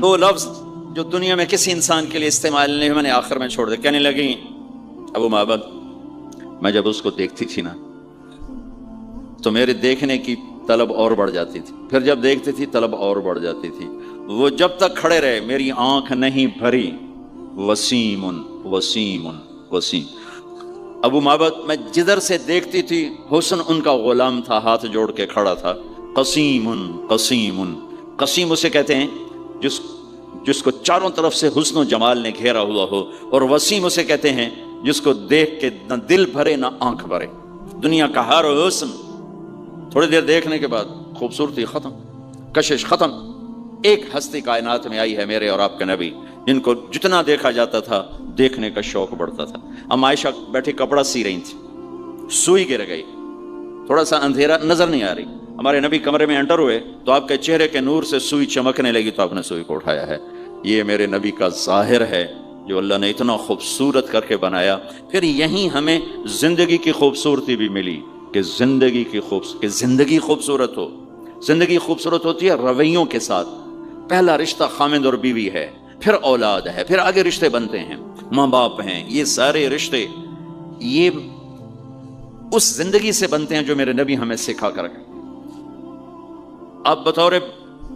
دو لفظ جو دنیا میں کسی انسان کے لیے استعمال نہیں میں نے آخر میں چھوڑ دیا. کہنے لگی ابو معبد میں جب اس کو دیکھتی تھی نا تو میرے دیکھنے کی طلب اور بڑھ جاتی تھی, پھر جب دیکھتی تھی طلب اور بڑھ جاتی تھی. وہ جب تک کھڑے رہے میری آنکھ نہیں بھری. وسیم وسیم وسیم. ابو معبد میں جدھر سے دیکھتی تھی حسن ان کا غلام تھا, ہاتھ جوڑ کے کھڑا تھا. قسیم قسیم. قسیم اسے کہتے ہیں جس کو چاروں طرف سے حسن و جمال نے گھیرا ہوا ہو, اور وسیم اسے کہتے ہیں جس کو دیکھ کے نہ دل بھرے نہ آنکھ بھرے. دنیا کا ہر حسن تھوڑی دیر دیکھنے کے بعد خوبصورتی ختم, کشش ختم. ایک ہستی کائنات میں آئی ہے میرے اور آپ کے نبی, جن کو جتنا دیکھا جاتا تھا دیکھنے کا شوق بڑھتا تھا. ام عائشہ بیٹھی کپڑا سی رہی تھی, سوئی گر گئی, تھوڑا سا اندھیرا نظر نہیں آ رہی. ہمارے نبی کمرے میں انٹر ہوئے تو آپ کے چہرے کے نور سے سوئی چمکنے لگی تو آپ نے سوئی کو اٹھایا ہے. یہ میرے نبی کا ظاہر ہے جو اللہ نے اتنا خوبصورت کر کے بنایا. پھر یہیں ہمیں زندگی کی خوبصورتی بھی ملی کہ زندگی خوبصورت ہو. زندگی خوبصورت ہوتی ہے رویوں کے ساتھ. پہلا رشتہ خامند اور بیوی ہے, پھر اولاد ہے, پھر آگے رشتے بنتے ہیں, ماں باپ ہیں. یہ سارے رشتے یہ اس زندگی سے بنتے ہیں جو میرے نبی ہمیں سکھا کر گئے. آپ بطور,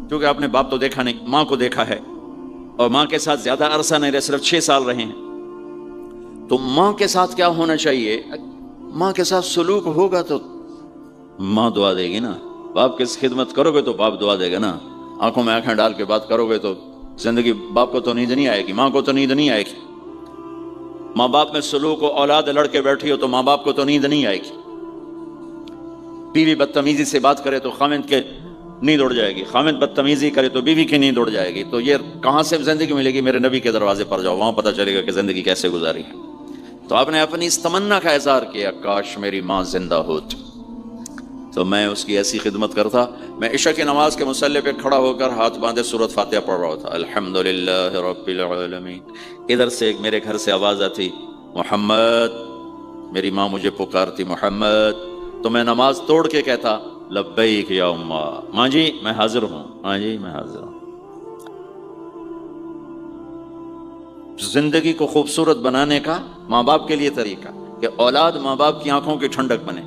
کیونکہ آپ نے باپ تو دیکھا نہیں, ماں کو دیکھا ہے, اور ماں کے ساتھ زیادہ عرصہ نہیں رہے, صرف 6 سال رہے ہیں. تو ماں کے ساتھ کیا ہونا چاہیے؟ ماں کے ساتھ سلوک ہوگا تو ماں دعا دے گی نا. باپ کی خدمت کرو گے تو باپ دعا دے گا نا. آنکھوں میں آنکھیں ڈال کے بات کرو گے تو زندگی باپ کو تو نیند نہیں آئے گی, ماں کو تو نیند نہیں آئے گی. ماں باپ میں سلوک و اولاد لڑ کے بیٹھی ہو تو ماں باپ کو تو نیند نہیں آئے گی. بیوی بدتمیزی سے بات کرے تو خامند کے نیند اڑ جائے گی, خامند بدتمیزی کرے تو بیوی کی نیند اڑ جائے گی. تو یہ کہاں سے زندگی ملے گی؟ میرے نبی کے دروازے پر جاؤ, وہاں پتہ چلے گا کہ زندگی کیسے گزاری ہے. تو آپ نے اپنی اس تمنا کا اظہار کیا, کاش میری ماں زندہ ہوت تو میں اس کی ایسی خدمت کرتا. میں عشاء کی نماز کے مصلی پہ کھڑا ہو کر ہاتھ باندھے سورۃ فاتحہ پڑھ رہا تھا, الحمدللہ رب العالمین. ادھر سے ایک میرے گھر سے آواز آتی, محمد. میری ماں مجھے پکارتی محمد, تو میں نماز توڑ کے کہتا لبیک یا اماں. ماں جی میں حاضر ہوں, ماں جی میں حاضر ہوں. زندگی کو خوبصورت بنانے کا ماں باپ کے لیے طریقہ کہ اولاد ماں باپ کی آنکھوں کی ٹھنڈک بنے.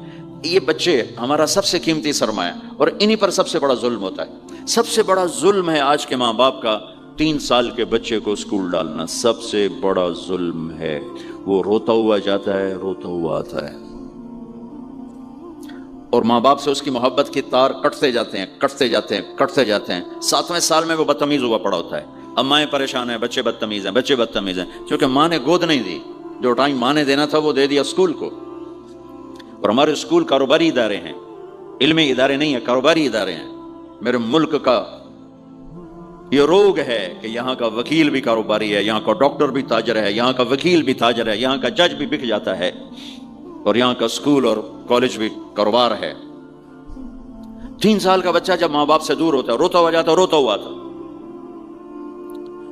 یہ بچے ہمارا سب سے قیمتی سرمایہ, اور انہی پر سب سے بڑا ظلم ہوتا ہے. سب سے بڑا ظلم ہے آج کے ماں باپ کا 3 سال کے بچے کو اسکول ڈالنا. سب سے بڑا ظلم ہے. وہ روتا ہوا جاتا ہے, روتا ہوا آتا ہے, اور ماں باپ سے اس کی محبت کی تار کٹتے جاتے ہیں, کٹتے جاتے ہیں, کٹتے جاتے ہیں. 7ویں سال میں وہ بدتمیز ہوا پڑا ہوتا ہے. اب مائیں پریشان ہیں, بچے بدتمیز ہیں, بچے بدتمیز ہیں, کیونکہ ماں نے گود نہیں دی. جو ٹائم ماں نے دینا تھا وہ دے دیا اسکول کو. اور ہمارے اسکول کاروباری ادارے ہیں, علمی ادارے نہیں ہیں, کاروباری ادارے ہیں. میرے ملک کا یہ روگ ہے کہ یہاں کا وکیل بھی کاروباری ہے, یہاں کا ڈاکٹر بھی تاجر ہے, یہاں کا وکیل بھی تاجر ہے, یہاں کا جج بھی بک جاتا ہے, اور یہاں کا اسکول اور کالج بھی کاروبار ہے. 3 سال کا بچہ جب ماں باپ سے دور ہوتا ہے, روتا ہوا جاتا ہے, روتا ہوا تھا,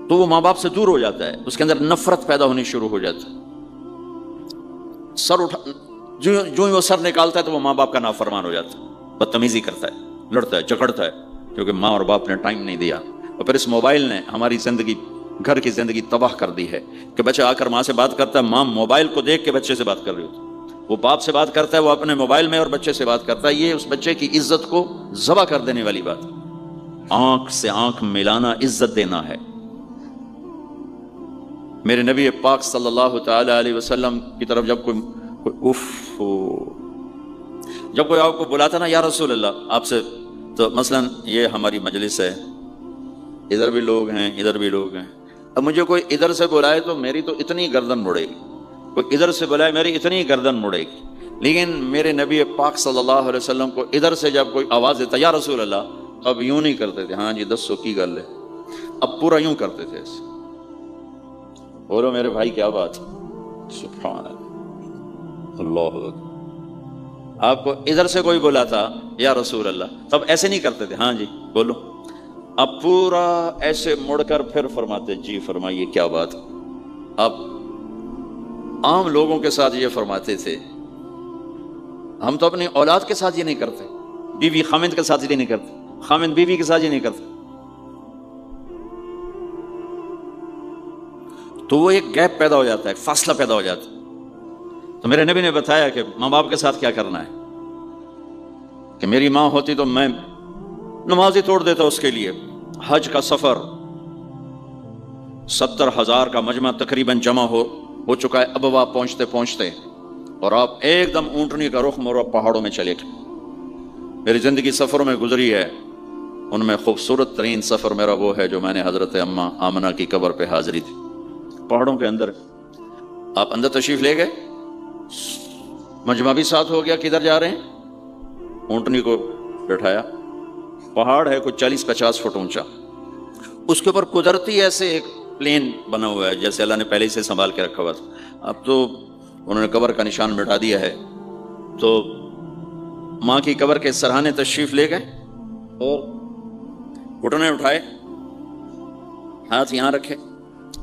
تو وہ ماں باپ سے دور ہو جاتا ہے. اس کے اندر نفرت پیدا ہونی شروع ہو جاتی ہے. سر اٹھا جو ہی وہ سر نکالتا ہے تو وہ ماں باپ کا نافرمان ہو جاتا ہے, بدتمیزی کرتا ہے, لڑتا ہے, جھگڑتا ہے, کیونکہ ماں اور باپ نے ٹائم نہیں دیا. اور پھر اس موبائل نے ہماری زندگی, گھر کی زندگی تباہ کر دی ہے کہ بچہ آ کر ماں سے بات کرتا ہے, ماں موبائل کو دیکھ کے بچے سے بات کر رہی ہوتی ہے. وہ باپ سے بات کرتا ہے, وہ اپنے موبائل میں, اور بچے سے بات کرتا ہے. یہ اس بچے کی عزت کو ذبح کر دینے والی بات. آنکھ سے آنکھ ملانا عزت دینا ہے. میرے نبی پاک صلی اللہ تعالی علیہ وسلم کی طرف جب جب کوئی آپ کو بلاتا نا یا رسول اللہ آپ سے, تو مثلا یہ ہماری مجلس ہے, ادھر بھی لوگ ہیں, ادھر بھی لوگ ہیں. اب مجھے کوئی ادھر سے بلائے تو میری تو اتنی گردن مڑے گی, کوئی ادھر سے بلائے میری اتنی گردن مڑے گی. لیکن میرے نبی پاک صلی اللہ علیہ وسلم کو ادھر سے جب کوئی آواز دیتا یا رسول اللہ, اب یوں نہیں کرتے تھے, ہاں جی دسو کی گل ہے, اب پورا یوں کرتے تھے ایسے. بولو میرے بھائی کیا بات, سبحان اللہ. آپ کو ادھر سے کوئی بولا تھا یا رسول اللہ, تب ایسے نہیں کرتے تھے, ہاں جی بولو. اب پورا ایسے مڑ کر پھر فرماتے جی فرمائیے کیا بات. اب عام لوگوں کے ساتھ یہ فرماتے تھے, ہم تو اپنی اولاد کے ساتھ یہ نہیں کرتے, بیوی خامند کے ساتھ یہ نہیں کرتے, خامند بیوی کے ساتھ یہ نہیں کرتے. تو وہ ایک گیپ پیدا ہو جاتا ہے، ایک فاصلہ پیدا ہو جاتا ہے. تو میرے نبی نے بتایا کہ ماں باپ کے ساتھ کیا کرنا ہے، کہ میری ماں ہوتی تو میں نماز ہی توڑ دیتا اس کے لیے. حج کا سفر 70,000 کا مجمع تقریباً جمع ہو چکا ہے ابوا پہنچتے پہنچتے، اور آپ ایک دم اونٹنی کا رخ موڑ پہاڑوں میں چلے گئے. میری زندگی سفروں میں گزری ہے، ان میں خوبصورت ترین سفر میرا وہ ہے جو میں نے حضرت اماں آمنہ کی قبر پہ حاضری تھی. پہاڑوں کے اندر آپ اندر تشریف لے گئے، مجمع بھی ساتھ ہو گیا، کدھر جا رہے ہیں؟ اونٹنی کو بٹھایا، پہاڑ ہے کچھ 40-50 فٹ اونچا، اس کے اوپر قدرتی ایسے ایک پلین بنا ہوا ہے جیسے اللہ نے پہلے سے سنبھال کے رکھا ہوا تھا. اب تو انہوں نے قبر کا نشان مٹا دیا ہے. تو ماں کی قبر کے سرہانے تشریف لے گئے اور گھٹنے اٹھائے، ہاتھ یہاں رکھے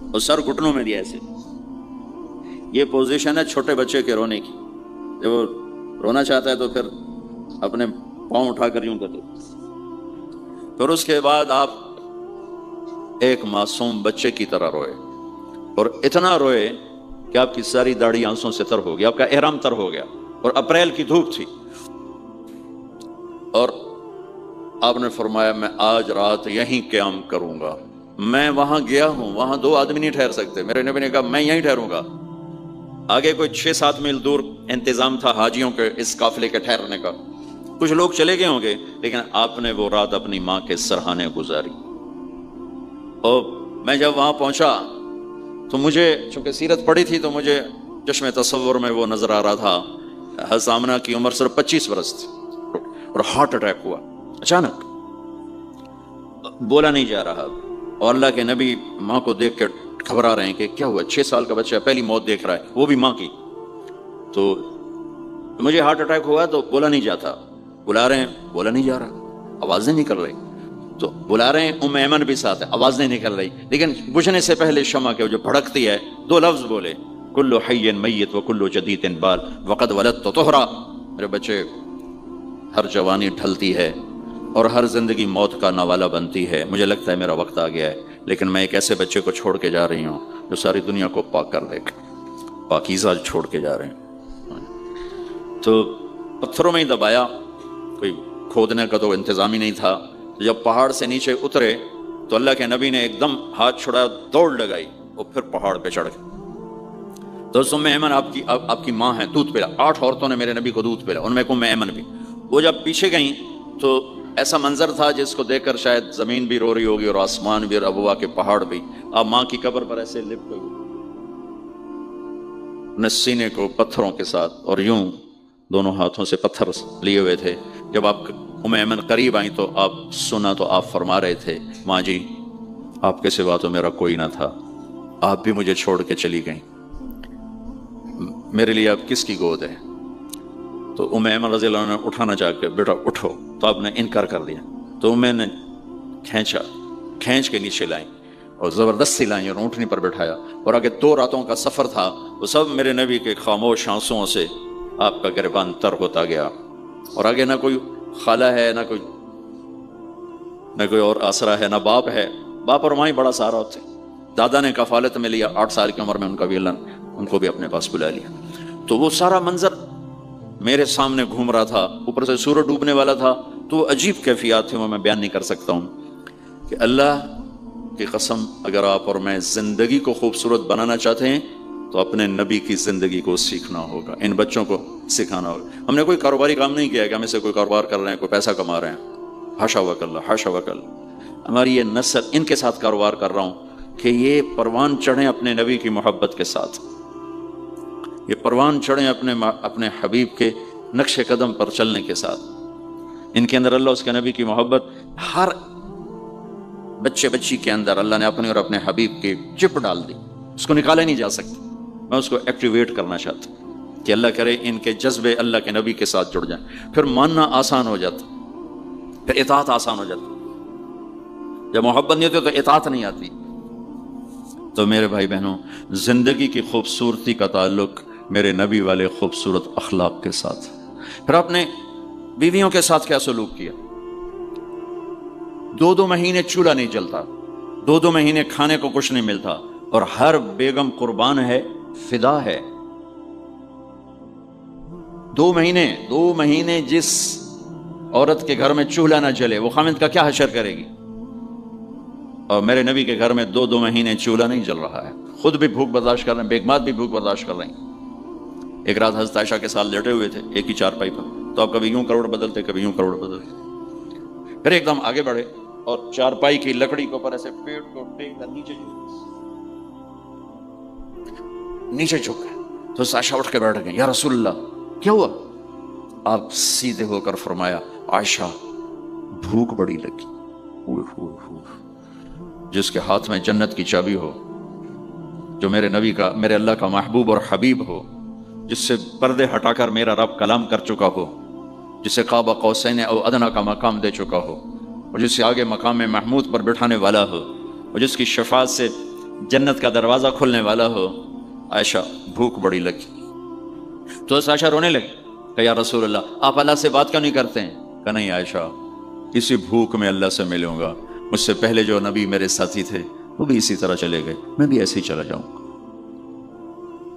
اور سر گھٹنوں میں دیا ایسے. یہ پوزیشن ہے چھوٹے بچے کے رونے کی. جب وہ رونا چاہتا ہے تو پھر اپنے پاؤں اٹھا کر یوں کرتے. پھر اس کے بعد آپ ایک معصوم بچے کی طرح روئے، اور اتنا روئے کہ آپ کی ساری داڑھی آنسوں سے تر ہو گیا، آپ کا احرام تر ہو گیا، اور اپریل کی دھوپ تھی. اور آپ نے فرمایا میں آج رات یہیں قیام کروں گا. میں وہاں گیا ہوں، وہاں 2 آدمی نہیں ٹھہر سکتے. میرے نبی نے کہا میں یہیں ٹھہروں گا. آگے کوئی 6-7 میل دور انتظام تھا حاجیوں کے اس قافلے کے ٹھہرنے کا. کچھ لوگ چلے گئے ہوں گے، لیکن آپ نے وہ رات اپنی ماں کے سرہانے گزاری. اور میں جب وہاں پہنچا تو مجھے چونکہ سیرت پڑھی تھی تو مجھے چشم تصور میں وہ نظر آ رہا تھا. حضرت آمنہ کی عمر صرف 25 برس تھی اور ہارٹ اٹیک ہوا اچانک، بولا نہیں جا رہا. اور اللہ کے نبی ماں کو دیکھ کے گھبرا رہے ہیں کہ کیا ہوا، 6 سال کا بچہ پہلی موت دیکھ رہا ہے، وہ بھی ماں کی. تو مجھے ہارٹ اٹیک ہوا تو بولا نہیں جاتا. بلا رہے ہیں، بولا نہیں جا رہا، آواز نہیں نکل رہی. تو بلا رہے ہیں، ام ایمن بھی ساتھ ہے، آواز نہیں نکل رہی. لیکن بجھنے سے پہلے شمع کے جو بھڑکتی ہے 2 لفظ بولے، کل حی میت و کل جدید بال وقد ولدت طہرا. میرے بچے، ہر جوانی ڈھلتی ہے اور ہر زندگی موت کا نوالا بنتی ہے. مجھے لگتا ہے میرا وقت آ گیا ہے، لیکن میں ایک ایسے بچے کو چھوڑ کے جا رہی ہوں جو ساری دنیا کو پاک کر دے گا. پاکیزہ چھوڑ کے جا رہے ہیں. تو پتھروں میں ہی دبایا، کوئی کھودنے کا تو انتظام ہی نہیں تھا. جب پہاڑ سے نیچے اترے تو اللہ کے نبی نے ایک دم ہاتھ چھڑایا، دوڑ لگائی اور پھر پہاڑ پہ چڑھ گئے. تو ام ایمن آپ کی ماں ہے، دودھ پلا. 8 عورتوں نے میرے نبی کو دودھ پلا، ان میں ام ایمن بھی. وہ جب پیچھے گئیں تو ایسا منظر تھا جس کو دیکھ کر شاید زمین بھی رو رہی ہوگی اور آسمان بھی اور ابوا کے پہاڑ بھی. آپ ماں کی قبر پر ایسے لپٹ گئی، اپنے سینے کو پتھروں کے ساتھ اور یوں دونوں ہاتھوں سے پتھر لیے ہوئے تھے. جب آپ ام ایمن قریب آئیں تو آپ سنا تو آپ فرما رہے تھے، ماں جی آپ کے سوا تو میرا کوئی نہ تھا، آپ بھی مجھے چھوڑ کے چلی گئیں، میرے لیے آپ کس کی گود ہے؟ تو ام ایمن رضی اللہ عنہ نے اٹھانا چاہ کے، بیٹا اٹھو، تو آپ نے انکار کر دیا. تو میں نے کھینچ کے نیچے لائیں اور زبردستی لائیں اور اونٹنی پر بٹھایا. اور آگے 2 راتوں کا سفر تھا، وہ سب میرے نبی کے خاموش آنسوؤں سے آپ کا گریبان تر ہوتا گیا. اور آگے نہ کوئی خالہ ہے، نہ کوئی اور آسرا ہے، نہ باپ ہے. باپ اور ماں ہی بڑا سہارا ہوتے. دادا نے کفالت میں لیا 8 سال کی عمر میں، ان کا بھی اللہ ان کو بھی اپنے پاس بلا لیا. تو وہ سارا منظر میرے سامنے گھوم رہا تھا. اوپر سے سورج ڈوبنے والا تھا، تو عجیب کیفیات تھی، وہ میں بیان نہیں کر سکتا ہوں. کہ اللہ کی قسم، اگر آپ اور میں زندگی کو خوبصورت بنانا چاہتے ہیں تو اپنے نبی کی زندگی کو سیکھنا ہوگا، ان بچوں کو سکھانا ہوگا. ہم نے کوئی کاروباری کام نہیں کیا ہے کہ ہم اسے کوئی کاروبار کر رہے ہیں، کوئی پیسہ کما رہے ہیں، حاشا وکلا حاشا وکل. ہماری یہ نسل، ان کے ساتھ کاروبار کر رہا ہوں کہ یہ پروان چڑھیں اپنے نبی کی محبت کے ساتھ، یہ پروان چڑھیں اپنے حبیب کے نقش قدم پر چلنے کے ساتھ. ان کے اندر اللہ اس کے نبی کی محبت، ہر بچے بچی کے اندر اللہ نے اپنے اور اپنے حبیب کی چپ ڈال دی، اس کو نکالا نہیں جا سکتا. میں اس کو ایکٹیویٹ کرنا چاہتا ہوں کہ اللہ کرے ان کے جذبے اللہ کے نبی کے ساتھ جڑ جائیں. پھر ماننا آسان ہو جاتا، پھر اطاعت آسان ہو جاتی. جب محبت نہیں ہوتی تو اطاعت نہیں آتی. تو میرے بھائی بہنوں، زندگی کی خوبصورتی کا تعلق میرے نبی والے خوبصورت اخلاق کے ساتھ. پھر آپ نے بیویوں کے ساتھ کیا سلوک کیا؟ 2 مہینے چولہا نہیں جلتا، 2 مہینے کھانے کو کچھ نہیں ملتا. اور ہر بیگم قربان ہے، فدا ہے۔ 2 مہینے جس عورت کے گھر میں چولہا نہ جلے وہ خامد کا کیا حشر کرے گی؟ اور میرے نبی کے گھر میں 2 مہینے چولہا نہیں جل رہا ہے، خود بھی بھوک برداشت کر رہے ہیں، بیگمات بھی بھوک برداشت کر رہے ہیں۔ ایک رات حضرت عائشہ کے ساتھ لیٹے ہوئے تھے ایک ہی چارپائی پر، تو آپ کبھی یوں کروڑ بدلتے کبھی یوں کروڑ بدلتے، پھر ایک دم آگے بڑھے اور چارپائی کی لکڑی کے اوپر ایسے پیٹ کو ٹیک کر نیچے جھک گئے۔ تو عائشہ اٹھ کے بیٹھ گئے، یا رسول اللہ کیا ہوا؟ آپ سیدھے ہو کر فرمایا، عائشہ بھوک بڑی لگی۔ جس کے ہاتھ میں جنت کی چابی ہو، جو میرے نبی کا، میرے اللہ کا محبوب اور حبیب ہو، جس سے پردے ہٹا کر میرا رب کلام کر چکا ہو، جسے قاب قوسین او ادنیٰ کا مقام دے چکا ہو، اور جس سے آگے مقام محمود پر بٹھانے والا ہو، اور جس کی شفاعت سے جنت کا دروازہ کھلنے والا ہو، عائشہ بھوک بڑی لگی۔ تو عائشہ رونے لگی کہ یا رسول اللہ آپ اللہ سے بات کیوں نہیں کرتے ہیں؟ کہ نہیں عائشہ، اسی بھوک میں اللہ سے ملوں گا، مجھ سے پہلے جو نبی میرے ساتھی تھے وہ بھی اسی طرح چلے گئے، میں بھی ایسے ہی چلا جاؤں گا۔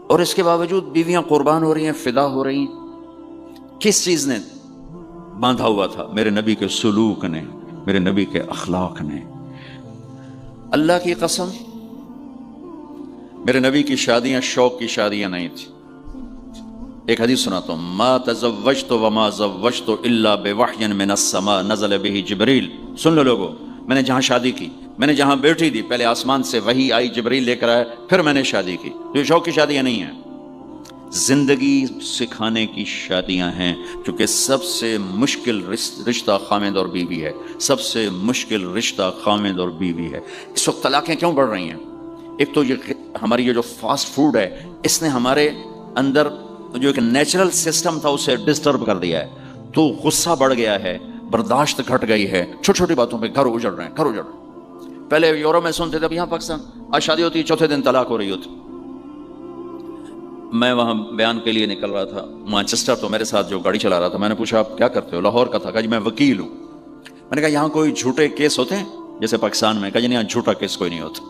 اور اس کے باوجود بیویاں قربان ہو رہی ہیں، فدا ہو رہی ہیں۔ کس چیز نے باندھا ہوا تھا؟ میرے نبی کے سلوک نے، میرے نبی کے اخلاق نے۔ اللہ کی قسم میرے نبی کی شادیاں شوق کی شادیاں نہیں تھی۔ ایک حدیث سناتا ہوں، ما تزوجت وما زوجت الا بوحی من السماء نزل به جبریل۔ سن لو لوگو، میں نے جہاں شادی کی، میں نے جہاں بیٹی دی، پہلے آسمان سے وحی آئی، جبریل لے کر آیا، پھر میں نے شادی کی۔ تو یہ شوق کی شادیاں نہیں ہیں، زندگی سکھانے کی شادیاں ہیں، کیونکہ سب سے مشکل رشتہ خامد اور بیوی ہے، سب سے مشکل رشتہ خامد اور بیوی ہے۔ اس وقت طلاقیں کیوں بڑھ رہی ہیں؟ ایک تو یہ ہماری یہ جو فاسٹ فوڈ ہے، اس نے ہمارے اندر جو ایک نیچرل سسٹم تھا اسے ڈسٹرب کر دیا ہے، تو غصہ بڑھ گیا ہے، برداشت گھٹ گئی ہے، چھوٹی چھوٹی باتوں پہ گھر اجڑ رہے ہیں۔ پہلے یورپ میں سنتے تھے، اب یہاں پاکستان آج شادی ہوتی ہے 4تھے دن طلاق ہو رہی ہوتی۔ میں وہاں بیان کے لیے نکل رہا تھا مانچسٹر، تو میرے ساتھ جو گاڑی چلا رہا تھا، میں نے پوچھا آپ کیا کرتے ہو؟ لاہور کا تھا۔ کہا جی میں وکیل ہوں۔ میں نے کہا یہاں کوئی جھوٹے کیس ہوتے ہیں جیسے پاکستان میں؟ کہا جی نہیں، یہاں جھوٹا کیس کوئی نہیں ہوتا،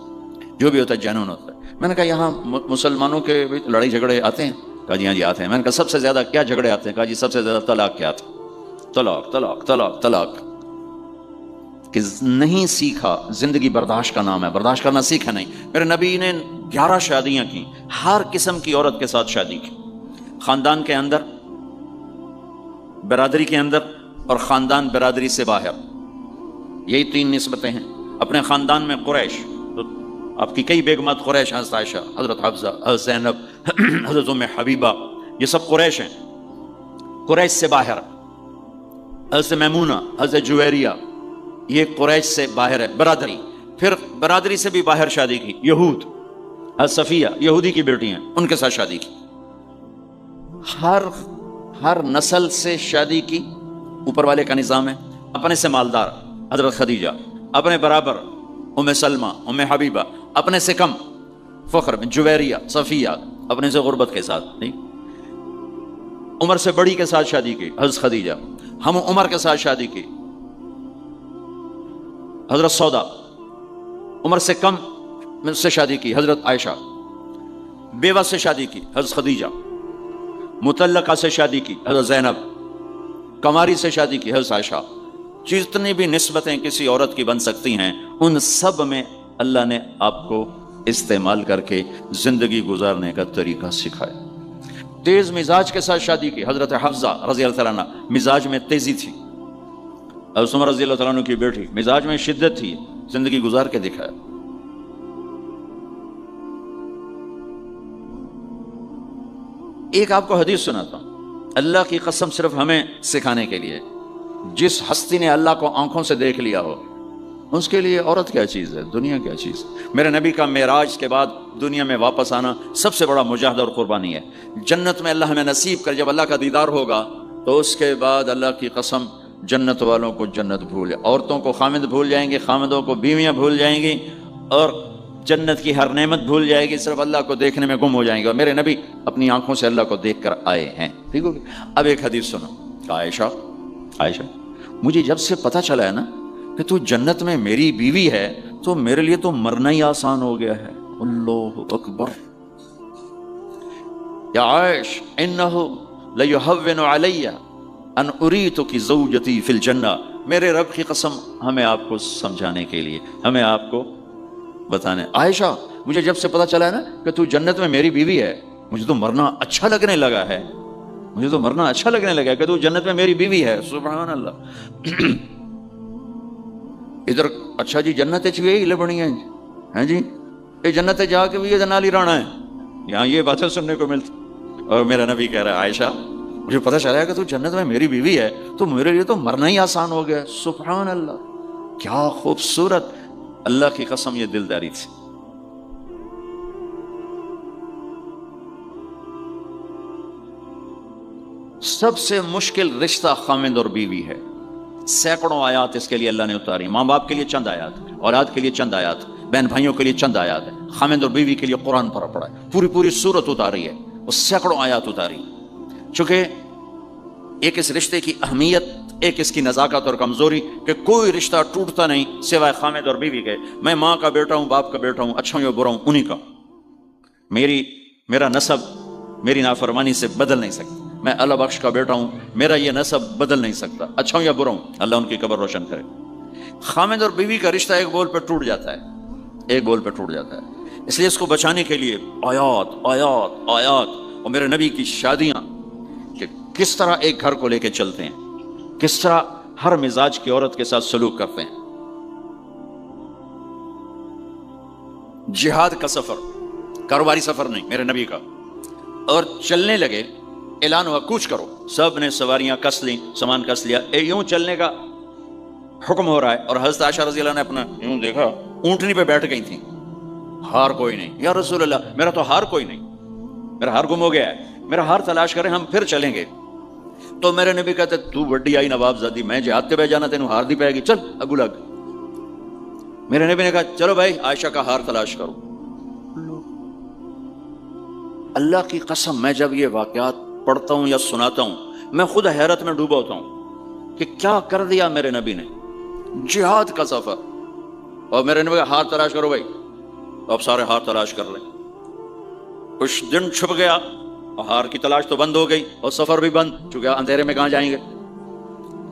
جو بھی ہوتا ہے جنون ہوتا ہے۔ میں نے کہا یہاں مسلمانوں کے لڑائی جھگڑے آتے ہیں؟ کہا جی ہاں جی آتے ہیں۔ میں نے کہا سب سے زیادہ کیا جھگڑے آتے ہیں؟ کہا جی سب سے زیادہ طلاق کے آتے ہیں، طلاق طلاق طلاق طلاق۔ کہ نہیں سیکھا، زندگی برداشت کا نام ہے، برداشت کرنا سیکھا نہیں۔ میرے نبی نے 11 شادیاں کی، ہر قسم کی عورت کے ساتھ شادی کی، خاندان کے اندر، برادری کے اندر، اور خاندان برادری سے باہر۔ یہی 3 نسبتیں ہیں۔ اپنے خاندان میں قریش، تو آپ کی کئی بیگمات قریش، حضرت عائشہ، حضرت حفصہ، حضرت زینب، حضرت ام حبیبہ، یہ سب قریش ہیں۔ قریش سے باہر حضرت میمونہ، حضرت جویریہ، یہ قریش سے باہر ہے برادری۔ پھر برادری سے بھی باہر شادی کی، یہود، حضرت صفیہ یہودی کی بیٹی ہیں، ان کے ساتھ شادی کی۔ ہر نسل سے شادی کی، اوپر والے کا نظام ہے۔ اپنے سے مالدار حضرت خدیجہ، اپنے برابر ام سلمہ، ام حبیبہ، اپنے سے کم فخر میں جویریہ، صفیہ، اپنے سے غربت کے ساتھ نہیں۔ عمر سے بڑی کے ساتھ شادی کی حضرت خدیجہ، ہم عمر کے ساتھ شادی کی حضرت سودا، عمر سے کم سے شادی کی حضرت عائشہ، بیوہ سے شادی کی حضرت خدیجہ، مطلقہ سے شادی کی حضرت زینب، کماری سے شادی کی حضرت عائشہ۔ جتنی بھی نسبتیں کسی عورت کی بن سکتی ہیں، ان سب میں اللہ نے آپ کو استعمال کر کے زندگی گزارنے کا طریقہ سکھایا۔ تیز مزاج کے ساتھ شادی کی حضرت حفصہ رضی اللہ تعالیٰ عنہ، مزاج میں تیزی تھی۔ حضرت عمر رضی اللہ تعالیٰ عنہ کی بیٹی، مزاج میں شدت تھی، زندگی گزار کے دکھایا۔ ایک آپ کو حدیث سناتا ہوں، اللہ کی قسم صرف ہمیں سکھانے کے لیے۔ جس ہستی نے اللہ کو آنکھوں سے دیکھ لیا ہو، اس کے لیے عورت کیا چیز ہے، دنیا کیا چیز۔ میرے نبی کا معراج کے بعد دنیا میں واپس آنا سب سے بڑا مجاہدہ اور قربانی ہے۔ جنت میں اللہ ہمیں نصیب کر، جب اللہ کا دیدار ہوگا تو اس کے بعد اللہ کی قسم جنت والوں کو جنت بھول، عورتوں کو خامد بھول جائیں گے، خامدوں کو بیویاں بھول جائیں گی، اور جنت کی ہر نعمت بھول جائے گی، صرف اللہ کو دیکھنے میں گم ہو جائیں گے۔ اور میرے نبی اپنی آنکھوں سے اللہ کو دیکھ کر آئے ہیں، ٹھیک ہو گیا۔ اب ایک حدیث سنو، عائشہ مجھے جب سے پتہ چلا ہے نا کہ تو جنت میں میری بیوی ہے، تو میرے لیے تو مرنا ہی آسان ہو گیا ہے۔ اللہ اکبر. یا عائش انہ لیہون علی ان اریتک زوجتی فی الجنہ. میرے رب کی قسم ہمیں آپ کو سمجھانے کے لیے، ہمیں آپ کو بتانے. عائشہ مجھے جب سے پتا چلا ہے نا کہ تو جنت میں میری بیوی ہے، مجھے تو مرنا اچھا لگنے لگا ہے، مجھے تو مرنا اچھا لگنے لگا ہے کہ تو جنت میں میری بیوی ہے. سبحان اللہ. ادھر اچھا جی جنت چی لبنی ہے جی، یہ جنت جا کے بھی یہ نالی رانا ہے. یہاں یہ باتیں سننے کو ملتی. اور میرا نبی کہہ رہا ہے عائشہ مجھے پتا چلا ہے کہ تو جنت میں میری بیوی ہے تو میرے لیے تو مرنا ہی آسان ہو گیا. سبحان اللہ. کیا خوبصورت، اللہ کی قسم یہ دلداری تھی. سب سے مشکل رشتہ خامند اور بیوی ہے. سینکڑوں آیات اس کے لیے اللہ نے اتاری. ماں باپ کے لیے چند آیات، اولاد کے لیے چند آیات، بہن بھائیوں کے لیے چند آیات ہے. خامند اور بیوی کے لیے قرآن پڑا ہے، پوری سورت اتاری ہے، وہ سینکڑوں آیات اتاری. چونکہ ایک اس رشتے کی اہمیت، ایک اس کی نزاکت اور کمزوری کہ کوئی رشتہ ٹوٹتا نہیں سوائے خامد اور بیوی کے. میں ماں کا بیٹا ہوں، باپ کا بیٹا ہوں، اچھا ہوں یا برا ہوں انہی کا. میرا نسب میری نافرمانی سے بدل نہیں سکتا. میں اللہ بخش کا بیٹا ہوں، میرا یہ نسب بدل نہیں سکتا، اچھا ہوں یا برا ہوں. اللہ ان کی قبر روشن کرے. خامد اور بیوی کا رشتہ ایک بول پہ ٹوٹ جاتا ہے، ایک بول پہ ٹوٹ جاتا ہے. اس لیے اس کو بچانے کے لیے آیات آیات آیات. اور میرے نبی کی شادیاں کہ کس طرح ایک گھر کو لے کے چلتے ہیں، کس طرح ہر مزاج کی عورت کے ساتھ سلوک کرتے ہیں. جہاد کا سفر، کاروباری سفر نہیں میرے نبی کا. اور چلنے لگے، اعلان ہوا کوچ کرو. سب نے سواریاں کس لیں، سامان کس لیا. یوں چلنے کا حکم ہو رہا ہے. اور حضرت عائشہ رضی اللہ نے اپنا یوں دیکھا، اونٹنی پہ بیٹھ گئی تھیں. ہار کوئی نہیں. یا رسول اللہ میرا تو ہار کوئی نہیں، میرا ہار گم ہو گیا ہے، میرا ہار تلاش کریں، ہم پھر چلیں گے. تو میرے نبی کہتے تو بڑی آئی نواب زادی، میں جہاد تے بہ جانا، تینوں ہار دی پائے گی، چل اگو لگ. میرے نبی نے کہا چلو بھائی عائشہ کا ہار تلاش کرو. اللہ کی قسم میں جب یہ واقعات پڑھتا ہوں یا سناتا ہوں میں خود حیرت میں ڈوبا ہوتا ہوں کہ کیا کر دیا میرے نبی نے. جہاد کا سفر، اور میرے نبی کا ہار تلاش کرو بھائی. اب سارے ہار تلاش کر لیں. کچھ دن چھپ گیا، ہار کی تلاش تو بند ہو گئی اور سفر بھی بند، چونکہ اندھیرے میں کہاں جائیں گے.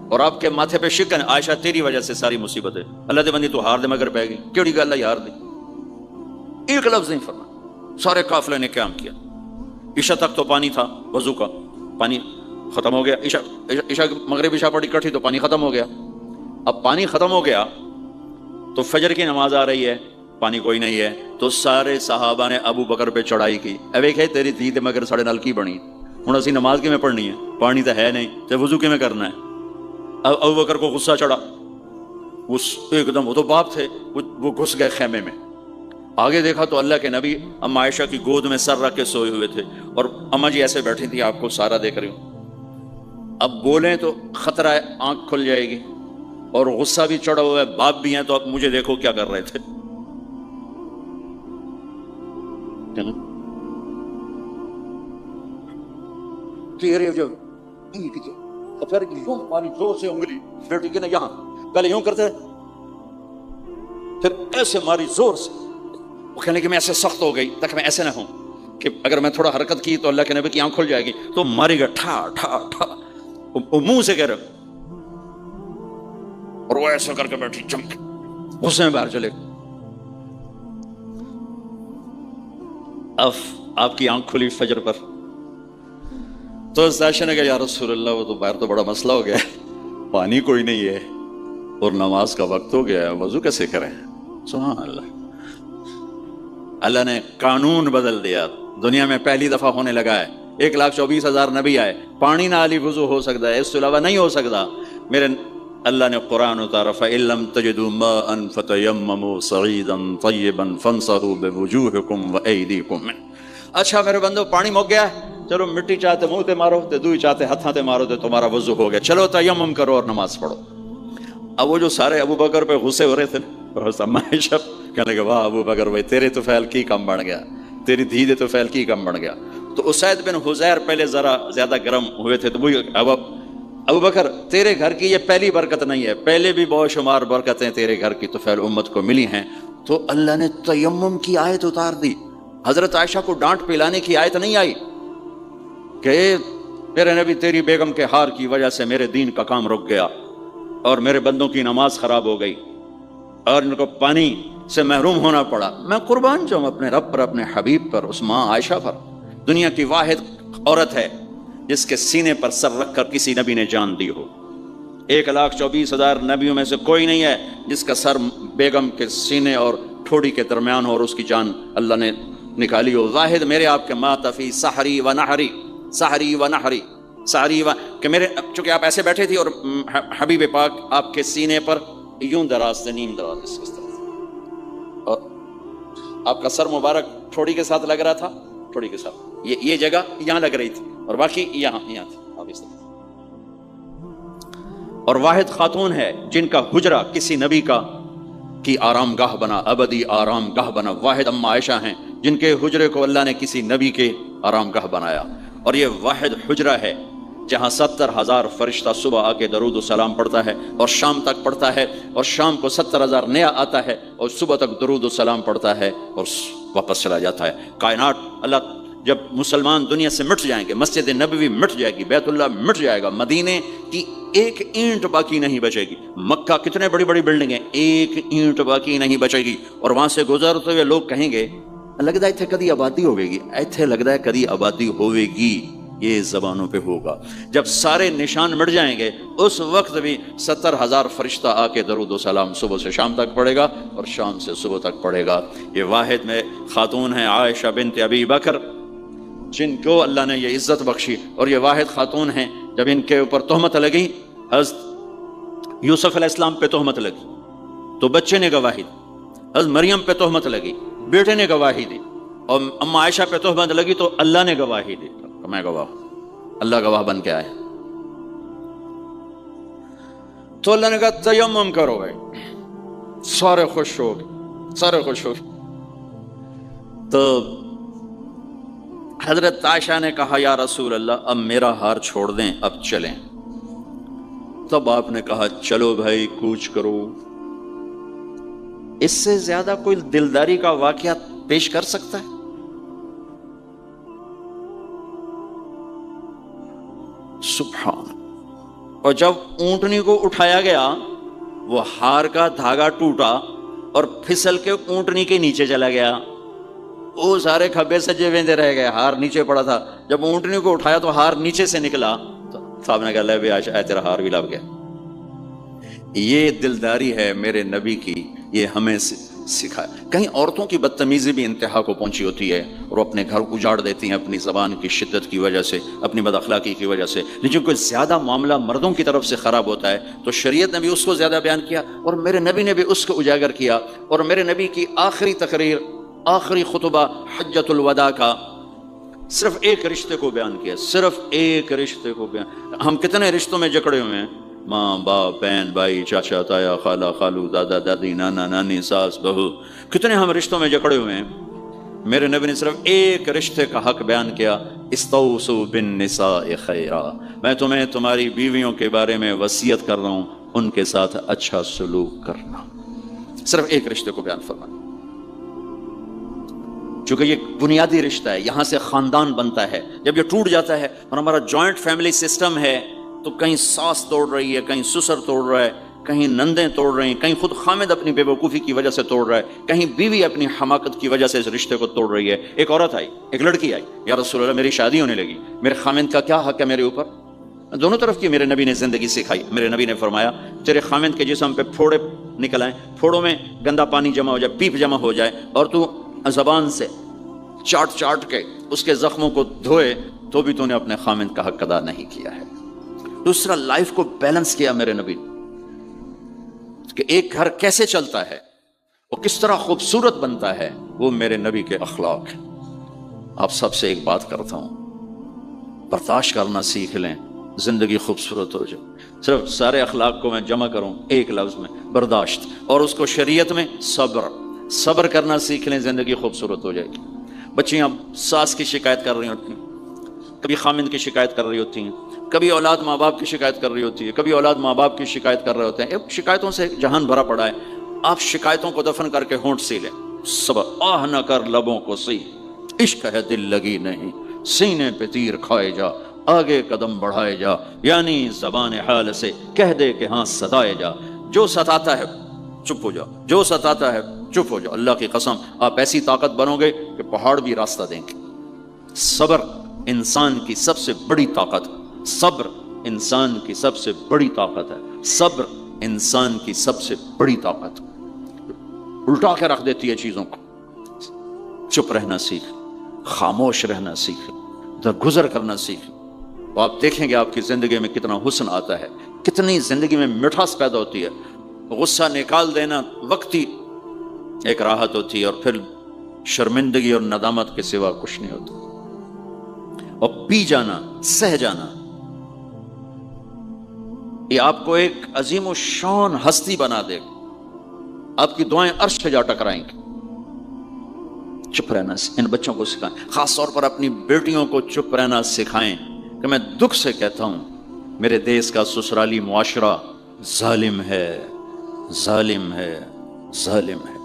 اور آپ کے ماتھے پہ شکن، عائشہ تیری وجہ سے ساری مصیبت ہے. اللہ دے بندی تو ہار دے مگر پہ گئی، کیڑی گل ہے ہار دی. ایک لفظ نہیں فرمایا. سارے قافلے نے قیام کیا. عشاء تک تو پانی تھا، وضو کا پانی ختم ہو گیا. عشاء مغرب عشاء پڑی کٹھی تو پانی ختم ہو گیا. اب پانی ختم ہو گیا تو فجر کی نماز آ رہی ہے، پانی کوئی نہیں ہے. تو سارے صحابہ نے ابو بکر پہ چڑھائی کی. اویک ہے تیری دھی تے مگر ساڑے نال کی بنی، ہن اسی نماز کی میں پڑھنی ہے، پانی تو ہے نہیں تے وضو کی میں کرنا ہے. اب ابو بکر کو غصہ چڑھا. ایک دم، وہ تو باپ تھے، وہ گھس گئے خیمے میں. آگے دیکھا تو اللہ کے نبی اما عائشہ کی گود میں سر رکھ کے سوئے ہوئے تھے، اور اما جی ایسے بیٹھی تھی، آپ کو سارا دیکھ رہی ہوں. اب بولیں تو خطرہ ہے آنکھ کھل جائے گی، اور غصہ بھی چڑھا ہوا ہے، باپ بھی ہیں. تو اب مجھے دیکھو کیا کر رہے تھے. تیرے جو پھر یوں ماری زور سے انگلی بیٹی کے نا یہاں، پہلے یوں کرتے پھر ایسے ماری زور سے. وہ کہنے کہ میں ایسے سخت ہو گئی تک میں ایسے نہ ہوں کہ اگر میں تھوڑا حرکت کی تو اللہ کے نبی کی آنکھ کھل جائے گی. تو ماری گا ٹھا ٹھا ٹھا، وہ منہ سے کہہ رہے، اور وہ ایسا کر کے بیٹھی چمک، غصے میں باہر چلے. اب آپ کی آنکھ کھلی فجر پر. تو عائشہ نے کہا یا رسول اللہ وہ تو باہر تو بڑا مسئلہ ہو گیا ہے، پانی کوئی نہیں ہے اور نماز کا وقت ہو گیا ہے، وضو کیسے کریں. سبحان اللہ. اللہ نے قانون بدل دیا. دنیا میں پہلی دفعہ ہونے لگا ہے. 1,24,000 نبی آئے، پانی نہ علی وضو ہو سکتا ہے، اس کے علاوہ نہیں ہو سکتا. میرے اللہ نے قرآن اتارا فَإِن لَّمْ تَجِدُوا مَاءً فَتَيَمَّمُوا صَعِيدًا طَيِّبًا فَامْسَحُوا بِوُجُوهِكُمْ وَأَيْدِيكُمْ مِنْهُ. اچھا میرے بندو پانی مک گیا ہے، چلو مٹی چاہتے منہ تے مارو تے دوئی چاہتے ہتھاں تے مارو تے تمہارا وضو ہو گیا، چلو تیمم کرو اور نماز پڑھو. اب وہ جو سارے ابو بکر پہ غصے ہو رہے تھے عائشہ کہنے لگے واہ ابو بکر بھائی تیرے تو فعل کی کم بن گیا، تیری دھی دے تو فعل کی کم بن گیا. تو اسید بن حذیر پہلے ذرا زیادہ گرم ہوئے تھے. تو وہی ابو بکر تیرے گھر کی یہ پہلی برکت نہیں ہے، پہلے بھی بہت شمار برکتیں تیرے گھر کی تو فعل امت کو ملی ہیں. تو اللہ نے تیمم کی آیت اتار دی. حضرت عائشہ کو ڈانٹ پلانے کی آیت نہیں آئی کہ میرے نبی تیری بیگم کے ہار کی وجہ سے میرے دین کا کام رک گیا اور میرے بندوں کی نماز خراب ہو گئی اور ان کو پانی سے محروم ہونا پڑا. میں قربان جاؤں اپنے رب پر، اپنے حبیب پر، اس ماں عائشہ پر. دنیا کی واحد عورت ہے جس کے سینے پر سر رکھ کر کسی نبی نے جان دی ہو. 1,24,000 نبیوں میں سے کوئی نہیں ہے جس کا سر بیگم کے سینے اور ٹھوڑی کے درمیان ہو اور اس کی جان اللہ نے نکالی ہو. واحد میرے آپ کے مات فی سحری و نحری، سحری و نحری، سحری و، کہ میرے چونکہ آپ ایسے بیٹھے تھی اور حبیب پاک آپ کے سینے پر یوں دراز تھے، نیم دراز اس طرح، اور آپ کا سر مبارک ٹھوڑی کے ساتھ لگ رہا تھا، ٹھوڑی کے ساتھ یہ جگہ یہاں لگ رہی تھی اور باقی یہاں تھی آپ اس طرح. اور واحد خاتون ہے جن کا حجرہ کسی نبی کی آرام گاہ بنا، ابدی آرام گاہ بنا. واحد اما عائشہ ہیں جن کے حجرے کو اللہ نے کسی نبی کے آرام گاہ بنایا. اور یہ واحد حجرہ ہے جہاں 70,000 فرشتہ صبح آ کے درود و سلام پڑھتا ہے اور شام تک پڑھتا ہے، اور شام کو 70,000 نیا آتا ہے اور صبح تک درود و سلام پڑھتا ہے اور واپس چلا جاتا ہے. کائنات اللہ جب مسلمان دنیا سے مٹ جائیں گے، مسجد نبوی مٹ جائے گی، بیت اللہ مٹ جائے گا، مدینے کی ایک اینٹ باقی نہیں بچے گی. مکہ کتنے بڑی بڑی بلڈنگیں، ایک اینٹ باقی نہیں بچے گی. اور وہاں سے گزرتے ہوئے لوگ کہیں گے لگتا ہے کدی آبادی ہوے گی، ایتھے لگتا ہے کدی آبادی ہوے گی. یہ زبانوں پہ ہوگا. جب سارے نشان مٹ جائیں گے اس وقت بھی 70,000 فرشتہ آ کے درود و سلام صبح سے شام تک پڑھے گا اور شام سے صبح تک پڑھے گا. یہ واحد میں خاتون ہیں عائشہ بنت ابی بکر جن کو اللہ نے یہ عزت بخشی. اور یہ واحد خاتون ہیں جب ان کے اوپر تہمت لگی، حضرت یوسف علیہ السلام پہ تہمت لگی تو بچے نے گواہی دی، حضرت مریم پہ تہمت لگی بیٹے نے گواہی دی، اور اما عائشہ پہ تہمت لگی تو اللہ نے گواہی دی. میں گواہ، اللہ گواہ بن کے آئے. تو اللہ نے کہا تیمم کرو بھائی. سارے خوش ہو گئے، سارے خوش ہو گئے. تو حضرت عائشہ نے کہا یا رسول اللہ اب میرا ہار چھوڑ دیں، اب چلیں. تب آپ نے کہا چلو بھائی کوچ کرو. اس سے زیادہ کوئی دلداری کا واقعہ پیش کر سکتا ہے؟ سبحان. اور جب اونٹنی کو اٹھایا گیا وہ ہار کا دھاگا ٹوٹا اور پھسل کے اونٹنی کے نیچے چلا گیا. وہ سارے کھبے سجے ویندے رہ گئے، ہار نیچے پڑا تھا. جب اونٹنی کو اٹھایا تو ہار نیچے سے نکلا تو صاحب نے کہا لے بھی عائشہ تیرا ہار بھی لب گیا. یہ دلداری ہے میرے نبی کی، یہ ہمیں سکھایا. کہیں عورتوں کی بدتمیزی بھی انتہا کو پہنچی ہوتی ہے اور اپنے گھر اجاڑ دیتی ہیں اپنی زبان کی شدت کی وجہ سے، اپنی بد اخلاقی کی وجہ سے. لیکن کوئی زیادہ معاملہ مردوں کی طرف سے خراب ہوتا ہے تو شریعت نے بھی اس کو زیادہ بیان کیا اور میرے نبی نے بھی اس کو اجاگر کیا. اور میرے نبی کی آخری تقریر، آخری خطبہ حجۃ الوداع کا صرف ایک رشتے کو بیان کیا، صرف ایک رشتے کو بیان. ہم کتنے رشتوں میں جکڑے ہوئے ہیں، ماں باپ، بہن بھائی، چاچا تایا، خالہ خالو، دادا دادی، نانا نانی، ساس بہو، کتنے ہم رشتوں میں جکڑے ہوئے ہیں. میرے نبی نے صرف ایک رشتے کا حق بیان کیا، استوصوا بالنساء خیرا. میں تمہیں تمہاری بیویوں کے بارے میں وصیت کر رہا ہوں، ان کے ساتھ اچھا سلوک کرنا. صرف ایک رشتے کو بیان فرمایا چونکہ یہ بنیادی رشتہ ہے، یہاں سے خاندان بنتا ہے. جب یہ ٹوٹ جاتا ہے اور ہمارا جوائنٹ فیملی سسٹم ہے تو کہیں ساس توڑ رہی ہے، کہیں سسر توڑ رہا ہے، کہیں نندیں توڑ رہی ہیں، کہیں خود خامد اپنی بے وقوفی کی وجہ سے توڑ رہا ہے، کہیں بیوی اپنی حماقت کی وجہ سے اس رشتے کو توڑ رہی ہے. ایک عورت آئی، ایک لڑکی آئی، یا رسول اللہ میری شادی ہونے لگی، میرے خامد کا کیا حق ہے میرے اوپر؟ دونوں طرف کی میرے نبی نے زندگی سکھائی. میرے نبی نے فرمایا تیرے خامد کے جسم پہ پھوڑے نکل آئیں، پھوڑوں میں گندا پانی جمع ہو جائے، پیپ جمع ہو جائے، اور تو زبان سے چاٹ چاٹ کے اس کے زخموں کو دھوئے تو بھی تو نے اپنے خامد کا حق ادا نہیں کیا ہے. دوسرا، لائف کو بیلنس کیا میرے نبی کہ ایک گھر کیسے چلتا ہے، وہ کس طرح خوبصورت بنتا ہے، وہ میرے نبی کے اخلاق ہیں. آپ سب سے ایک بات کرتا ہوں، برداشت کرنا سیکھ لیں، زندگی خوبصورت ہو جائے. صرف سارے اخلاق کو میں جمع کروں ایک لفظ میں، برداشت، اور اس کو شریعت میں صبر کرنا سیکھ لیں، زندگی خوبصورت ہو جائے گی. بچیاں ساس کی شکایت کر رہی ہوتی ہیں، کبھی خامند کی شکایت کر رہی ہوتی ہیں، کبھی اولاد ماں باپ کی شکایت کر رہی ہوتی ہے، کبھی اولاد ماں باپ کی شکایت کر رہے ہوتے ہیں. شکایتوں سے جہان بھرا پڑا ہے. آپ شکایتوں کو دفن کر کے ہونٹ سی لیں. صبر، آہ نہ کر لبوں کو سی، عشق ہے دل لگی نہیں، سینے پہ تیر کھائے جا، آگے قدم بڑھائے جا، یعنی زبان حال سے کہہ دے کہ ہاں ستائے جا. جو ستاتا ہے چپ ہو جاؤ، جو ستاتا ہے چپ ہو جاؤ. اللہ کی قسم آپ ایسی طاقت بنو گے کہ پہاڑ بھی راستہ دیں گے. صبر انسان کی سب سے بڑی طاقت ہے. صبر انسان کی سب سے بڑی طاقت ہے. صبر انسان کی سب سے بڑی طاقت الٹا کے رکھ دیتی ہے چیزوں کو. چپ رہنا سیکھ، خاموش رہنا سیکھ، درگزر کرنا سیکھ. تو آپ دیکھیں گے آپ کی زندگی میں کتنا حسن آتا ہے، کتنی زندگی میں مٹھاس پیدا ہوتی ہے. غصہ نکال دینا وقتی ایک راحت ہوتی ہے، اور پھر شرمندگی اور ندامت کے سوا کچھ نہیں ہوتا. اور پی جانا، سہ جانا، یہ آپ کو ایک عظیم و شان ہستی بنا دے گا. آپ کی دعائیں عرش پہ جا ٹکرائیں گی. چپ رہنا ان بچوں کو سکھائیں، خاص طور پر اپنی بیٹیوں کو چپ رہنا سکھائیں کہ میں دکھ سے کہتا ہوں میرے دیس کا سسرالی معاشرہ ظالم ہے، ظالم ہے، ظالم ہے.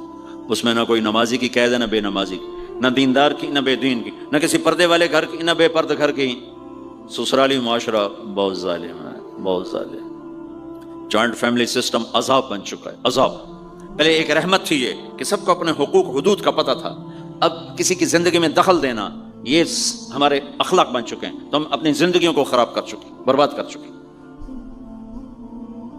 اس میں نہ کوئی نمازی کی قید ہے، نہ بے نمازی کی، نہ دیندار کی، نہ بے دین کی، نہ کسی پردے والے گھر کی، نہ بے پرد گھر کی. سسرالی معاشرہ بہت ظالم ہے، بہت ظالم. جوائنٹ فیملی سسٹم عذاب بن چکا ہے، عذاب. پہلے ایک رحمت تھی یہ کہ سب کو اپنے حقوق حدود کا پتہ تھا. اب کسی کی زندگی میں دخل دینا یہ ہمارے اخلاق بن چکے ہیں. تو ہم اپنی زندگیوں کو خراب کر چکے، برباد کر چکے.